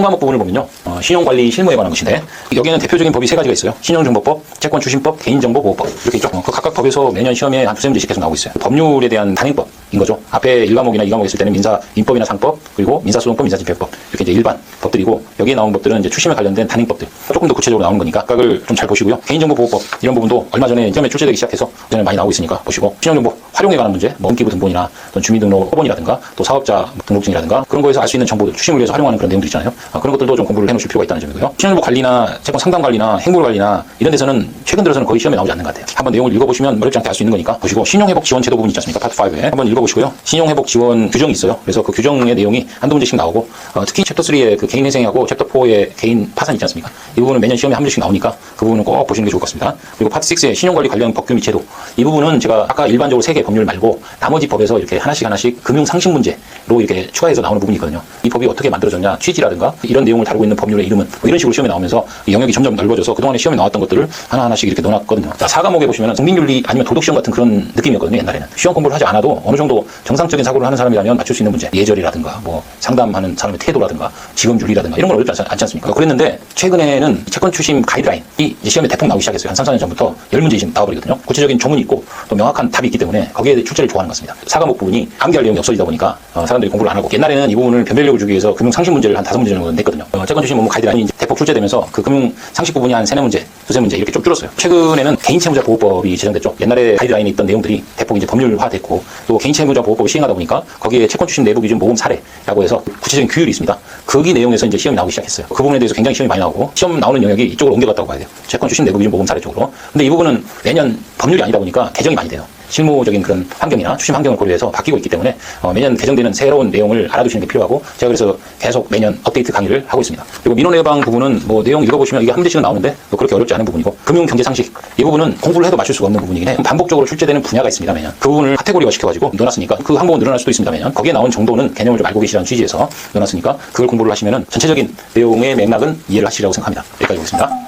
과목 부분을 보면요. 신용관리 실무에 관한 것인데 여기에는 대표적인 법이 세 가지가 있어요. 신용정보법, 채권추심법, 개인정보보호법 이렇게 있죠. 그 각각 법에서 매년 시험에 한 두세 문제씩 계속 나오고 있어요. 법률에 대한 단행법인 거죠. 앞에 1과목이나 2과목 있을 때는 민사 민법이나 상법, 그리고 민사소송법, 민사집행법 이렇게 이제 일반 법들이고 여기에 나온 법들은 이제 추심에 관련된 단행법들 조금 더 구체적으로 나오는 거니까 각각을 좀 잘 보시고요. 개인정보보호법 이런 부분도 얼마 전에 시험에 출제되기 시작해서 전에 많이 나오고 있으니까 보시고 신용정보 활용에 관한 문제, 뭐 등기부 등본이나 또는 주민등록 호본이라든가 또 사업자 등록증이라든가 그런 거에서 알 수 있는 정보들 추심을 위해서 활용하는 그런 내용들 있잖아요. 그런 것들도 좀 공부를 해놓으실 필요가 있다는 점이고요. 신용정보 관리나 채권 상담 관리나 행보를 관리나 이런 데서는 최근 들어서는 거의 시험에 나오지 않는 것 같아요. 한번 내용을 읽어보시면 어렵지 않게 알 수 있는 거니까 보시고 신용회복 지원 제도 부분 있지 않습니까? 파트 5에 한번 읽어보시고요. 신용회복 지원 규정이 있어요. 그래서 그 규정의 내용이 한두 문제씩 나오고 특히 챕터 3의 그 개인 회생하고 챕터 4의 개인 파산 있지 않습니까? 이 부분은 매년 시험에 한 문제씩 나오니까 그 부분은 꼭 보시는 게 좋을 것 같습니다. 그리고 파트 6의 신용관리 관련 법규 및 제도 이 부분은 제가 아까 일반적으로 3개 법률 말고 나머지 법에서 이렇게 하나씩 금융 상식 문제로 이렇게 추가해서 나오는 부분이 있거든요. 이 법이 어떻게 만들어졌냐, 취지라든가 이런 내용을 다루고 있는 법률의 이름은 뭐 이런 식으로 시험에 나오면서 영역이 점점 넓어져서 그동안에 시험에 나왔던 것들을 하나씩 이렇게 넣어놨거든요. 자, 4과목에 보시면 국민윤리 아니면 도덕시험 같은 그런 느낌이었거든요. 옛날에는 시험 공부를 하지 않아도 어느 정도 정상적인 사고를 하는 사람이라면 맞출 수 있는 문제, 예절이라든가 뭐 상담하는 사람의 태도라든가 직업윤리라든가 이런 건 어렵지 않지 않습니까? 그랬는데 최근에는 채권 추심 가이드라인이 이제 시험에 대폭 나오기 시작했어요. 한 3, 4년 전부터 10문제 이상 나와버리거든요. 구체적인 조문이 있고 또 명확한 답이 있기 때문에 거기에 출제를 좋아하는 것 같습니다. 4과목 부분이 암기할 내용이 없어지다 보니까 사람들이 공부를 안 하고 옛날에는 이 부분을 변별력을 주기 위해서 금융 상식 문제를 한 5문제 정도 냈거든요. 채권 추심 업무 가이드라인이 이제 대폭 출제되면서 그 금융 상식 부분이 한 3-4문제, 두세 문제 이렇게 좀 줄었어요. 최근에는 개인채무자 보호법이 제정됐죠. 옛날에 가이드라인에 있던 내용들이 대폭 이제 법률화됐고 또 개인채무자 보호법을 시행하다 보니까 거기에 채권 추심 내부 기준 모금 사례라고 해서 구체적인 규율이 있습니다. 거기 내용에서 이제 시험이 나오기 시작했어요. 그 부분에 대해서 굉장히 시험이 많이 나오고 시험 나오는 영역이 이쪽으로 옮겨갔다고 봐야 돼요. 채권 추심 내부 기준 모금 사례 쪽으로. 근데 이 부분은 매년 법률이 아니다 보니까 개정이 많이 돼요. 실무적인 그런 환경이나 추심 환경을 고려해서 바뀌고 있기 때문에 매년 개정되는 새로운 내용을 알아두시는 게 필요하고 제가 그래서 계속 매년 업데이트 강의를 하고 있습니다. 그리고 민원 예방 부분은 뭐 내용 읽어보시면 이게 한 문제씩은 나오는데 그렇게 어렵지 않은 부분이고 금융 경제 상식 이 부분은 공부를 해도 맞출 수가 없는 부분이긴 해요. 반복적으로 출제되는 분야가 있습니다. 매년 그 부분을 카테고리화 시켜가지고 넣어놨으니까 그 항목은 늘어날 수도 있습니다. 매년 거기에 나온 정도는 개념을 좀 알고 계시라는 취지에서 넣어놨으니까 그걸 공부를 하시면은 전체적인 내용의 맥락은 이해를 하시리라고 생각합니다. 여기까지 보겠습니다.